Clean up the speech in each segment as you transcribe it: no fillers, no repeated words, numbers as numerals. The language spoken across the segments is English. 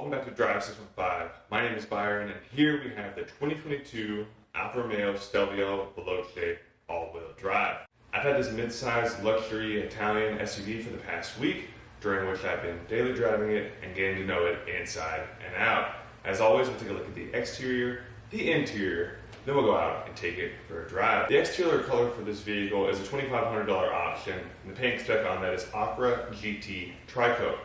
Welcome back to Drive 615. My name is Byron, and here we have the 2022 Alfa Romeo Stelvio Veloce all-wheel drive. I've had this mid-sized luxury Italian SUV for the past week, during which I've been daily driving it and getting to know it inside and out. As always, we'll take a look at the exterior, the interior, then we'll go out and take it for a drive. The exterior color for this vehicle is a $2,500 option, and the paint spec on that is Ocra GT Tri-Coat.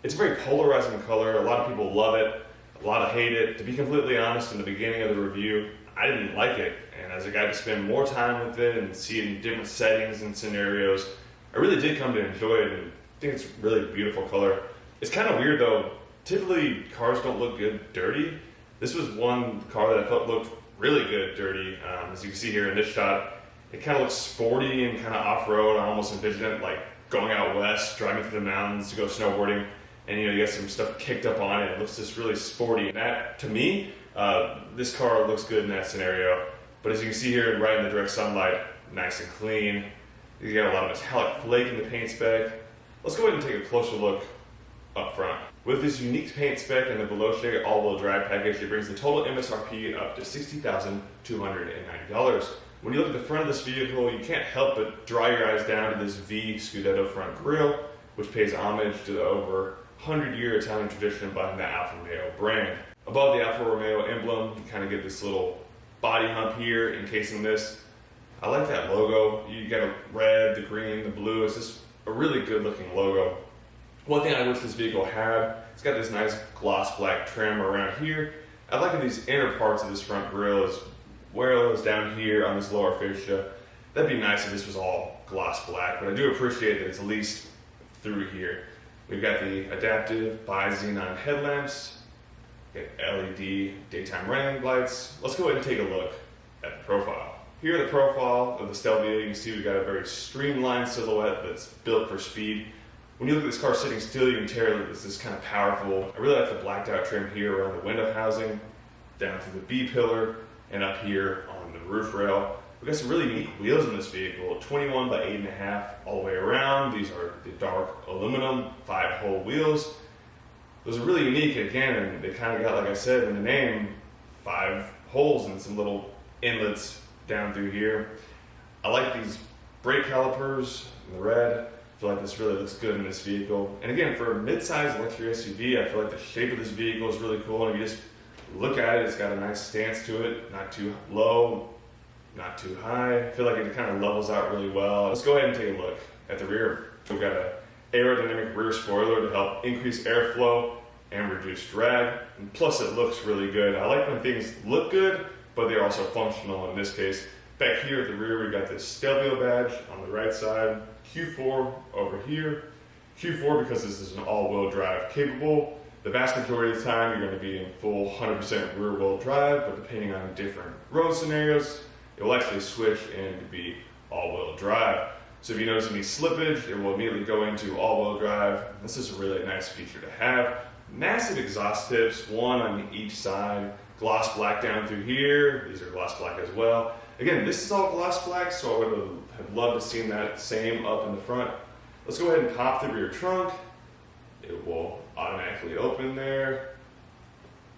It's a very polarizing color. A lot of people love it, a lot hate it. To be completely honest, in the beginning of the review, I didn't like it. And as I got to spend more time with it and see it in different settings and scenarios, I really did come to enjoy it, and I think it's a really beautiful color. It's kind of weird though. Typically, cars don't look good dirty. This was one car that I felt looked really good dirty. As you can see here in this shot, it kind of looks sporty and kind of off-road. I almost envision it like going out west, driving through the mountains to go snowboarding. And you got some stuff kicked up on it. It looks just really sporty. And that, to me, this car looks good in that scenario. But as you can see here, right in the direct sunlight, nice and clean. You got a lot of metallic flake in the paint spec. Let's go ahead and take a closer look up front. With this unique paint spec and the Veloce all-wheel drive package, it brings the total MSRP up to $60,290. When you look at the front of this vehicle, you can't help but draw your eyes down to this V Scudetto front grille, which pays homage to the over 100-year Italian tradition behind the Alfa Romeo brand. Above the Alfa Romeo emblem, you kind of get this little body hump here encasing this. I like that logo. You got a red, the green, the blue. It's just a really good looking logo. One thing I wish this vehicle had, it's got this nice gloss black trim around here. I like these inner parts of this front grille as well as down here on this lower fascia. That'd be nice if this was all gloss black, but I do appreciate that it's at least through here. We've got the adaptive bi-xenon headlamps, LED daytime running lights. Let's go ahead and take a look at the profile. Here in the profile of the Stelvio, you can see we've got a very streamlined silhouette that's built for speed. When you look at this car sitting still, you can tell that it's this kind of powerful. I really like the blacked out trim here around the window housing, down to the B-pillar, and up here on the roof rail. We've got some really unique wheels in this vehicle, 21 by 8.5 all the way around. These are the dark aluminum 5-hole wheels. Those are really unique again, and they kind of got, like I said in the name, 5 holes and some little inlets down through here. I like these brake calipers in the red. I feel like this really looks good in this vehicle. And again, for a mid-sized luxury SUV, I feel like the shape of this vehicle is really cool. And if you just look at it, it's got a nice stance to it, not too low, not too high. I feel like it kind of levels out really well. Let's go ahead and take a look at the rear. We've got an aerodynamic rear spoiler to help increase airflow and reduce drag. And plus it looks really good. I like when things look good, but they're also functional in this case. Back here at the rear, we've got this Stelvio badge on the right side, Q4 over here. Q4 because this is an all-wheel drive capable. The vast majority of the time you're going to be in full 100% rear-wheel drive, but depending on different road scenarios, it will actually switch in to be all-wheel drive. So if you notice any slippage, it will immediately go into all-wheel drive. This is a really nice feature to have. Massive exhaust tips, one on each side. Gloss black down through here. These are gloss black as well. Again, this is all gloss black, so I would have loved to seen that same up in the front. Let's go ahead and pop the rear trunk. It will automatically open there.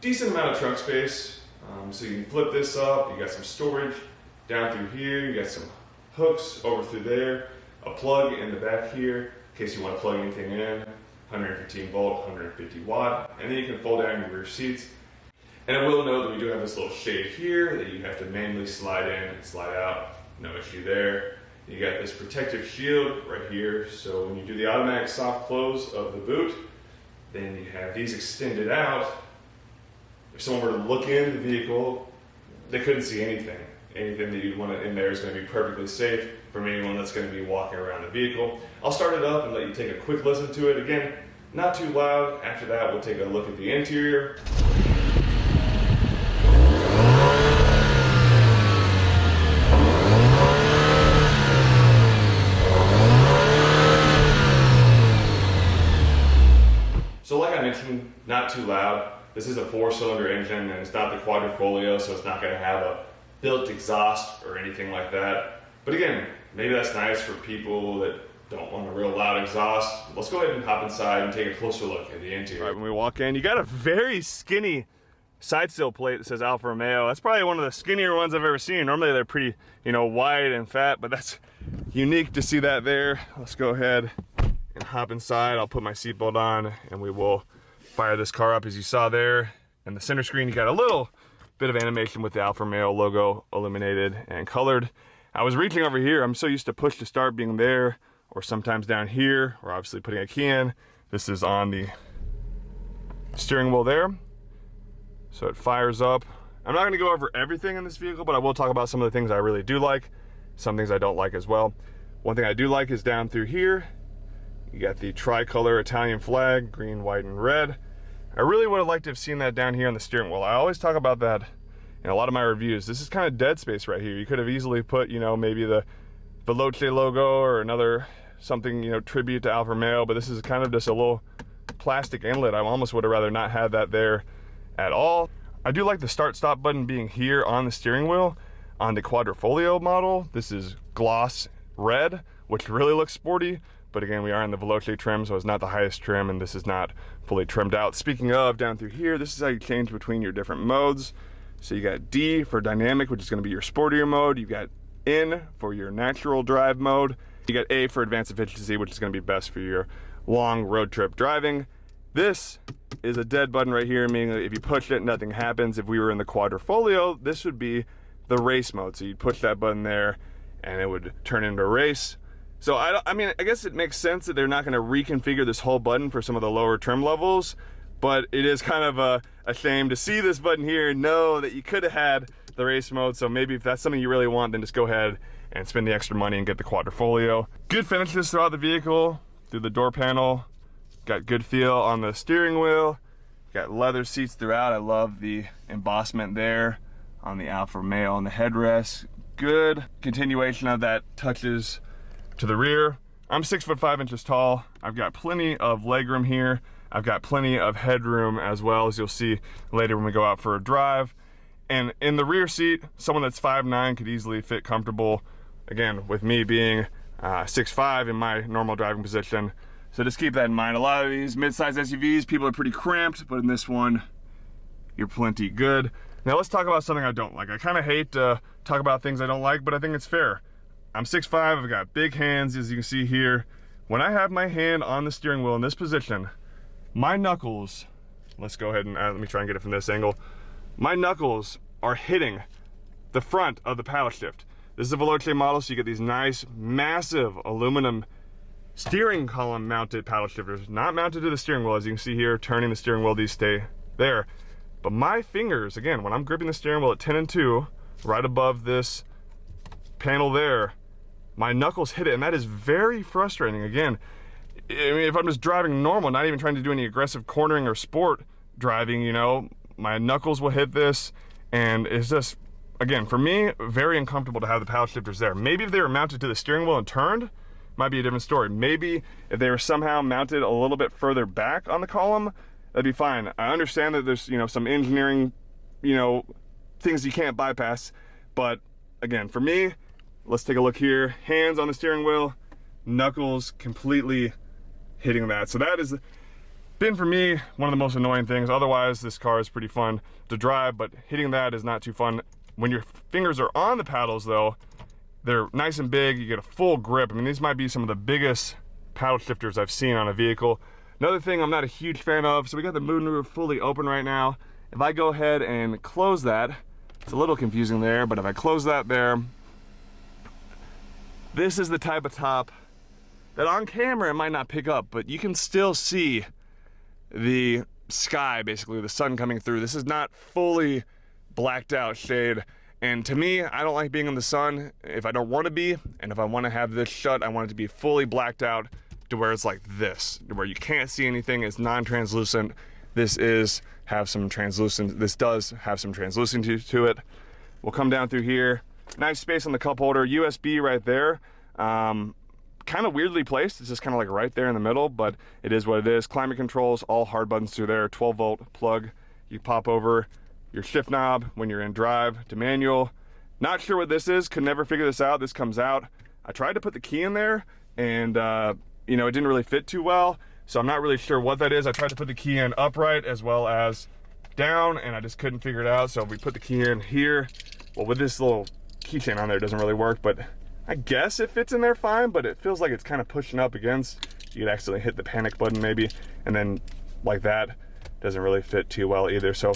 Decent amount of trunk space. So you can flip this up. You got some storage down through here. You got some hooks over through there. A plug in the back here in case you want to plug anything in. 115 volt, 150 watt. And then you can fold down your rear seats. And I will note that we do have this little shade here that you have to manually slide in and slide out. No issue there. You got this protective shield right here. So when you do the automatic soft close of the boot, then you have these extended out. If someone were to look in the vehicle, they couldn't see anything. Anything that you'd want in there is going to be perfectly safe from anyone that's going to be walking around the vehicle. I'll start it up and let you take a quick listen to it. Again, not too loud. After that, we'll take a look at the interior. So like I mentioned, not too loud. This is a 4-cylinder engine and it's not the quadrifoglio, so it's not going to have a built exhaust or anything like that. But again, maybe that's nice for people that don't want a real loud exhaust. Let's go ahead and hop inside and take a closer look at the interior. All right, when we walk in, you got a very skinny side sill plate that says Alfa Romeo. That's probably one of the skinnier ones I've ever seen. Normally they're pretty, you know, wide and fat, but that's unique to see that there. Let's go ahead and hop inside. I'll put my seatbelt on and we will fire this car up. As you saw there in the center screen, you got a little bit of animation with the Alfa Romeo logo illuminated and colored. I was reaching over here. I'm so used to push to start being there, or sometimes down here, or obviously putting a key in. This is on the steering wheel there. So it fires up. I'm not gonna go over everything in this vehicle, but I will talk about some of the things I really do like, some things I don't like as well. One thing I do like is down through here, you got the tricolor Italian flag, green, white, and red. I really would have liked to have seen that down here on the steering wheel. I always talk about that in a lot of my reviews. This is kind of dead space right here. You could have easily put, you know, maybe the Veloce logo or another something, you know, tribute to Alfa Romeo, but this is kind of just a little plastic inlet. I almost would have rather not had that there at all. I do like the start stop button being here on the steering wheel. On the Quadrifoglio model, this is gloss red, which really looks sporty, but again, we are in the Veloce trim, so it's not the highest trim, and this is not fully trimmed out. Speaking of, down through here, this is how you change between your different modes. So you got D for dynamic, which is going to be your sportier mode. You've got N for your natural drive mode. You got A for advanced efficiency, which is going to be best for your long road trip driving. This is a dead button right here, meaning that if you push it, nothing happens. If we were in the Quadrifoglio, this would be the race mode. So you'd push that button there and it would turn into a race. So I mean, I guess it makes sense that they're not going to reconfigure this whole button for some of the lower trim levels, but it is kind of a shame to see this button here and know that you could have had the race mode. So maybe if that's something you really want, then just go ahead and spend the extra money and get the Quadrifoglio. Good finishes throughout the vehicle, through the door panel. Got good feel on the steering wheel. Got leather seats throughout. I love the embossment there on the Alfa Romeo on the headrest. Good continuation of that touches to the rear. I'm 6'5" tall. I've got plenty of legroom here. I've got plenty of headroom as well, as you'll see later when we go out for a drive. And in the rear seat, someone that's 5'9" could easily fit comfortable. Again, with me being 6'5" in my normal driving position. So just keep that in mind. A lot of these mid-size SUVs, people are pretty cramped, but in this one, you're plenty good. Now let's talk about something I don't like. I kind of hate to talk about things I don't like, but I think it's fair. I'm 6'5", I've got big hands, as you can see here. When I have my hand on the steering wheel in this position, my knuckles, let's go ahead and let me try and get it from this angle. My knuckles are hitting the front of the paddle shift. This is a Veloce model, so you get these nice, massive aluminum steering column mounted paddle shifters, not mounted to the steering wheel. As you can see here, turning the steering wheel, these stay there. But my fingers, again, when I'm gripping the steering wheel at 10 and 2, right above this panel there, my knuckles hit it, and that is very frustrating. Again, I mean, if I'm just driving normal, not even trying to do any aggressive cornering or sport driving, you know, my knuckles will hit this, and it's just, again, for me, very uncomfortable to have the paddle shifters there. Maybe if they were mounted to the steering wheel and turned, might be a different story. Maybe if they were somehow mounted a little bit further back on the column, that'd be fine. I understand that there's, you know, some engineering, you know, things you can't bypass, but again, for me, let's take a look here. Hands on the steering wheel, knuckles completely hitting that. So that has been, for me, one of the most annoying things. Otherwise, this car is pretty fun to drive, but hitting that is not too fun. When your fingers are on the paddles, though, they're nice and big, you get a full grip. I mean, these might be some of the biggest paddle shifters I've seen on a vehicle. Another thing I'm not a huge fan of, so we got the moonroof fully open right now. If I go ahead and close that, it's a little confusing there, but if I close that there, this is the type of top that on camera it might not pick up, but you can still see the sky, basically, the sun coming through. This is not fully blacked out shade. And to me, I don't like being in the sun if I don't want to be, and if I want to have this shut, I want it to be fully blacked out to where it's like this, to where you can't see anything, it's non-translucent. This does have some translucency to it. We'll come down through here. Nice space on the cup holder, USB right there. Kind of weirdly placed, it's just kind of like right there in the middle, but it is what it is. Climate controls, all hard buttons through there, 12-volt plug. You pop over your shift knob when you're in drive to manual. Not sure what this is, could never figure this out. This comes out. I tried to put the key in there, and you know, it didn't really fit too well. So I'm not really sure what that is. I tried to put the key in upright as well as down, and I just couldn't figure it out. So we put the key in here. Well, with this little keychain on there, it doesn't really work, but I guess it fits in there fine, but it feels like it's kind of pushing up against. You could accidentally hit the panic button maybe, and then like that, doesn't really fit too well either. So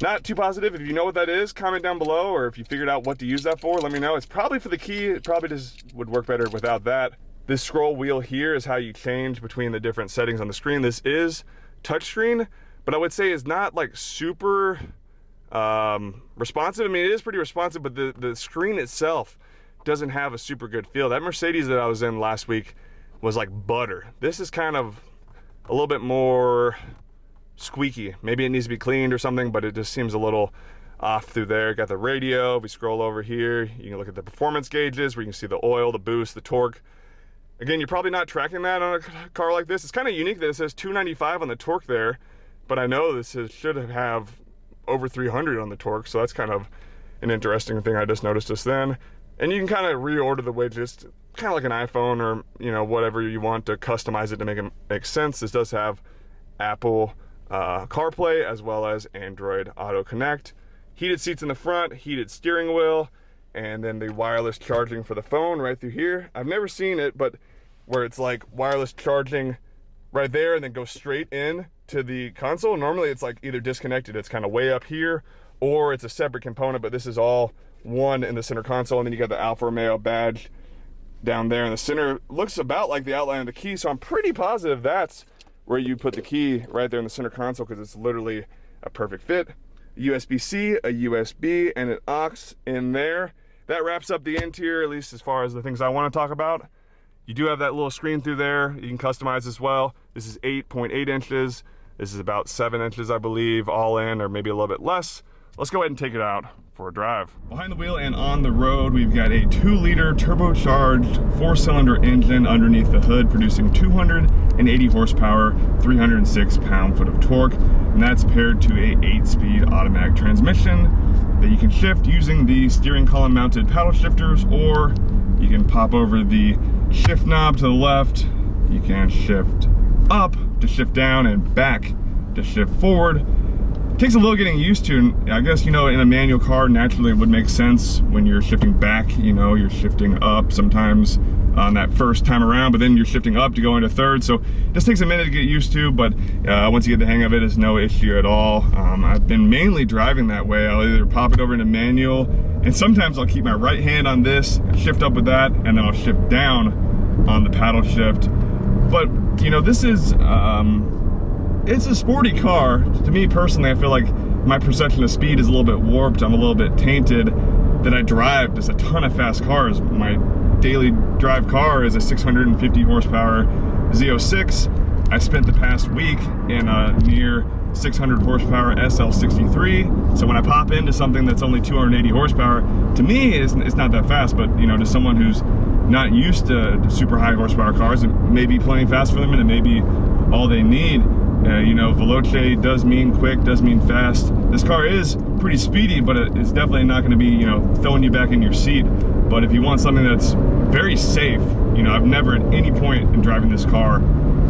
not too positive. If you know what that is, comment down below, or if you figured out what to use that for, let me know. It's probably for the key. It probably just would work better without that. This scroll wheel here is how you change between the different settings on the screen. This is touchscreen, but I would say it's not like super responsive. I mean, it is pretty responsive, but the screen itself doesn't have a super good feel. That Mercedes that I was in last week was like butter. This is kind of a little bit more squeaky. Maybe it needs to be cleaned or something, but it just seems a little off through there. Got the radio. If we scroll over here, you can look at the performance gauges where you can see the oil, the boost, the torque. Again, you're probably not tracking that on a car like this. It's kind of unique that it says 295 on the torque there, but I know this should have over 300 on the torque, so that's kind of an interesting thing I just noticed just then. And you can kind of reorder the widgets, kind of like an iPhone or, you know, whatever you want to customize it to make it make sense. This does have Apple CarPlay as well as Android Auto Connect. Heated seats in the front, heated steering wheel, and then the wireless charging for the phone right through here. I've never seen it, but where it's like wireless charging right there and then go straight in to the console. Normally it's like either disconnected, it's kind of way up here, or it's a separate component, but this is all one in the center console. And then you got the Alfa Romeo badge down there in the center. Looks about like the outline of the key, so I'm pretty positive that's where you put the key, right there in the center console, because it's literally a perfect fit. USB-C, a USB, and an aux in there. That wraps up the interior, at least as far as the things I want to talk about. You do have that little screen through there you can customize as well. This is 8.8 inches. This is about 7 inches, I believe, all in, or maybe a little bit less. Let's go ahead and take it out for a drive. Behind the wheel and on the road, we've got a 2-liter turbocharged 4-cylinder engine underneath the hood, producing 280 horsepower, 306 pound-foot of torque, and that's paired to a 8-speed automatic transmission that you can shift using the steering column mounted paddle shifters, or you can pop over the shift knob to the left. You can shift up to shift down and back to shift forward. It takes a little getting used to, and I guess, you know, in a manual car, naturally it would make sense when you're shifting back, you know, you're shifting up sometimes on that first time around, but then you're shifting up to go into third. So it just takes a minute to get used to, but once you get the hang of it, it's no issue at all. I've been mainly driving that way. I'll either pop it over into manual, and sometimes I'll keep my right hand on this, shift up with that, and then I'll shift down on the paddle shift. But, you know, this is, it's a sporty car. To me personally, I feel like my perception of speed is a little bit warped. I'm a little bit tainted that I drive just a ton of fast cars. My daily drive car is a 650 horsepower Z06. I spent the past week in a near 600 horsepower SL63. So when I pop into something that's only 280 horsepower, to me it's not that fast, but, you know, to someone who's not used to super high horsepower cars, it may be plenty fast for them, and it may be all they need. You know, Veloce does mean quick, does mean fast. This car is pretty speedy, but it's definitely not going to be, you know, throwing you back in your seat. But if you want something that's very safe, you know, I've never at any point in driving this car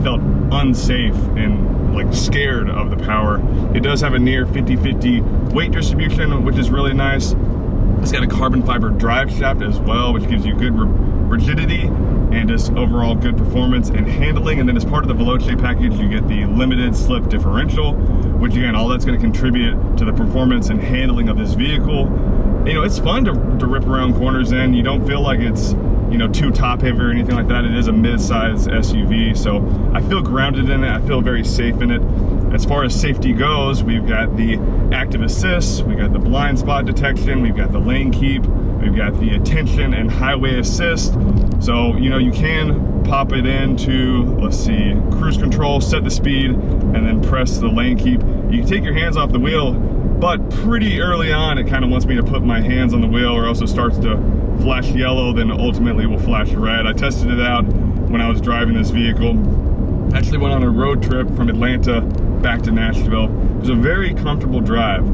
felt unsafe and like scared of the power. It does have a near 50-50 weight distribution, which is really nice. It's got a carbon fiber drive shaft as well, which gives you good rigidity and just overall good performance and handling. And then as part of the Veloce package, you get the limited slip differential, which again, all that's going to contribute to the performance and handling of this vehicle. You know, it's fun to rip around corners in. You don't feel like it's, you know, too top heavy or anything like that. It is a mid-size SUV, so I feel grounded in it. I feel very safe in it. As far as safety goes, we've got the active assist, we've got the blind spot detection, we've got the lane keep, we've got the attention and highway assist. So, you know, you can pop it into, let's see, cruise control, set the speed, and then press the lane keep. You can take your hands off the wheel, but pretty early on, it kind of wants me to put my hands on the wheel, or else it starts to flash yellow, then ultimately will flash red. I tested it out when I was driving this vehicle. Actually went on a road trip from Atlanta back to Nashville. It was a very comfortable drive.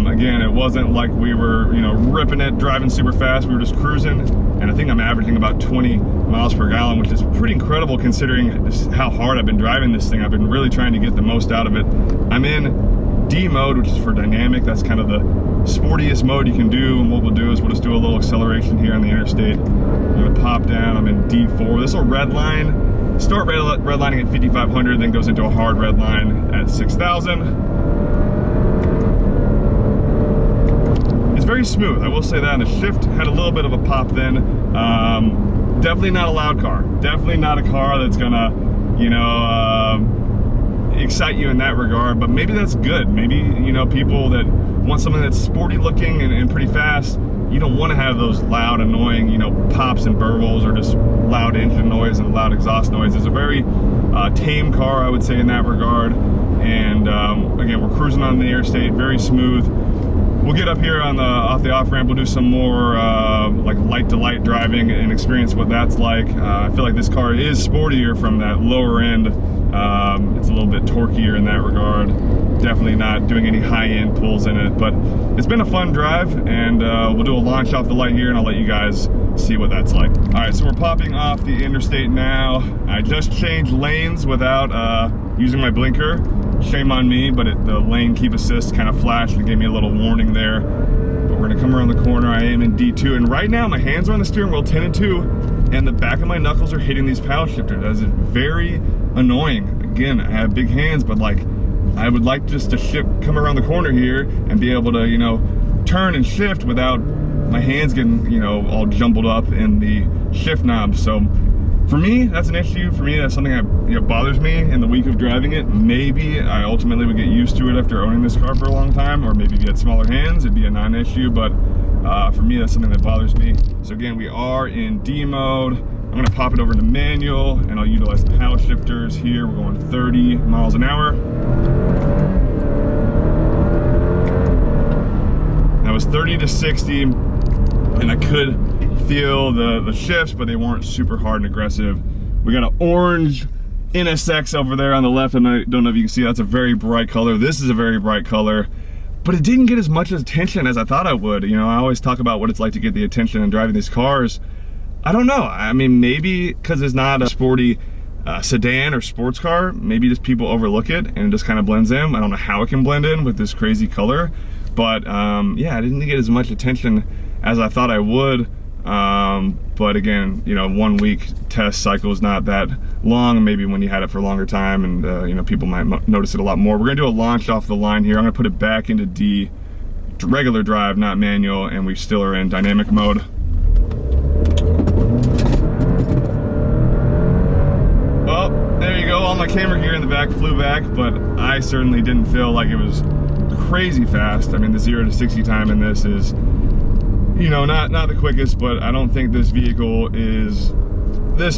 Again, it wasn't like we were, you know, ripping it, driving super fast. We were just cruising. and I think I'm averaging about 20 miles per gallon, which is pretty incredible considering just how hard I've been driving this thing. I've been really trying to get the most out of it. I'm in D mode, which is for dynamic. That's kind of the sportiest mode you can do, and what we'll do is we'll just do a little acceleration here on the interstate. I'm gonna pop down, I'm in D4. This will redline, start redlining at 5,500, then goes into a hard red line at 6,000. Very smooth, I will say that. And the shift had a little bit of a pop then. Definitely not a loud car. Definitely not a car that's gonna, you know, excite you in that regard. But maybe that's good. Maybe, you know, people that want something that's sporty looking and pretty fast, you don't want to have those loud, annoying, you know, pops and burbles or just loud engine noise and loud exhaust noise. It's a very tame car, I would say, in that regard. And again, we're cruising on the interstate, very smooth. We'll get up here on the off ramp. We'll do some more like light to light driving and experience what that's like. I feel like this car is sportier from that lower end. It's a little bit torquier in that regard. Definitely not doing any high end pulls in it, but it's been a fun drive, and we'll do a launch off the light here, and I'll let you guys see what that's like. All right, so we're popping off the interstate now. I just changed lanes without using my blinker. Shame on me, but the lane keep assist kind of flashed and gave me a little warning there. But we're gonna come around the corner. I am in D2, and right now my hands are on the steering wheel 10 and 2, and the back of my knuckles are hitting these paddle shifters. That is very annoying. Again, I have big hands, but like, I would like just to come around the corner here and be able to, you know, turn and shift without my hands getting, you know, all jumbled up in the shift knob. So for me, that's an issue. For me, that's something that, you know, bothers me in the week of driving it. Maybe I ultimately would get used to it after owning this car for a long time, or maybe if you had smaller hands, it'd be a non-issue. But for me, that's something that bothers me. So again, we are in D mode. I'm gonna pop it over to manual, and I'll utilize the paddle shifters here. We're going 30 miles an hour. That was 30 to 60, and I could feel the shifts, but they weren't super hard and aggressive. We got an orange NSX over there on the left, and I don't know if you can see, that's a very bright color. This is a very bright color, but it didn't get as much attention as I thought I would. You know, I always talk about what it's like to get the attention in driving these cars. I don't know, I mean, maybe because it's not a sporty sedan or sports car, maybe just people overlook it and it just kind of blends in. I don't know how it can blend in with this crazy color, but yeah, I didn't get as much attention as I thought I would. But again, you know, 1 week test cycle is not that long. Maybe when you had it for a longer time, and you know, people might notice it a lot more. We're gonna do a launch off the line here. I'm gonna put it back into D, regular drive, not manual, and we still are in dynamic mode. Well, there you go. All my camera gear in the back flew back, but I certainly didn't feel like it was crazy fast. I mean, the 0 to 60 time in this is, you know, not the quickest, but I don't think this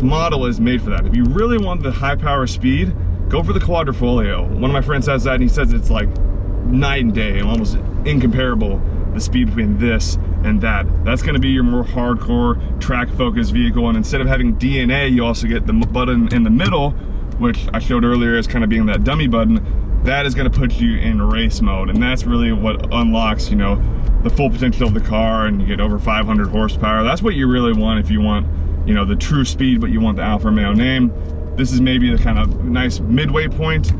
model is made for that. If you really want the high power speed, go for the Quadrifoglio. One of my friends has that, and he says it's like night and day, and almost incomparable, the speed between this and that. That's gonna be your more hardcore track focused vehicle, and instead of having DNA, you also get the button in the middle, which I showed earlier as kind of being that dummy button. That is gonna put you in race mode, and that's really what unlocks, you know, the full potential of the car, and you get over 500 horsepower. That's what you really want if you want, you know, the true speed, but you want the Alfa Romeo name. This is maybe the kind of nice midway point.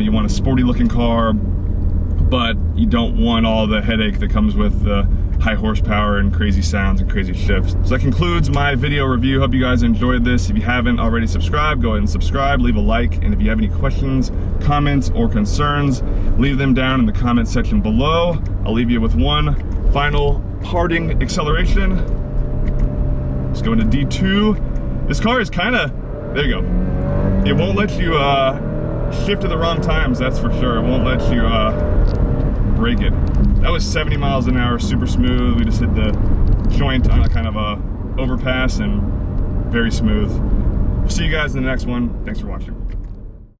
You want a sporty looking car, but you don't want all the headache that comes with the high horsepower and crazy sounds and crazy shifts. So that concludes my video review. Hope you guys enjoyed this. If you haven't already subscribed, go ahead and subscribe, leave a like, and if you have any questions, comments, or concerns, leave them down in the comment section below. I'll leave you with one final parting acceleration. Let's go into D2. This car is kind of, there you go. It won't let you shift at the wrong times, that's for sure. It won't let you brake it. That was 70 miles an hour, super smooth. We just hit the joint on a kind of a overpass, and very smooth. See you guys in the next one. Thanks for watching.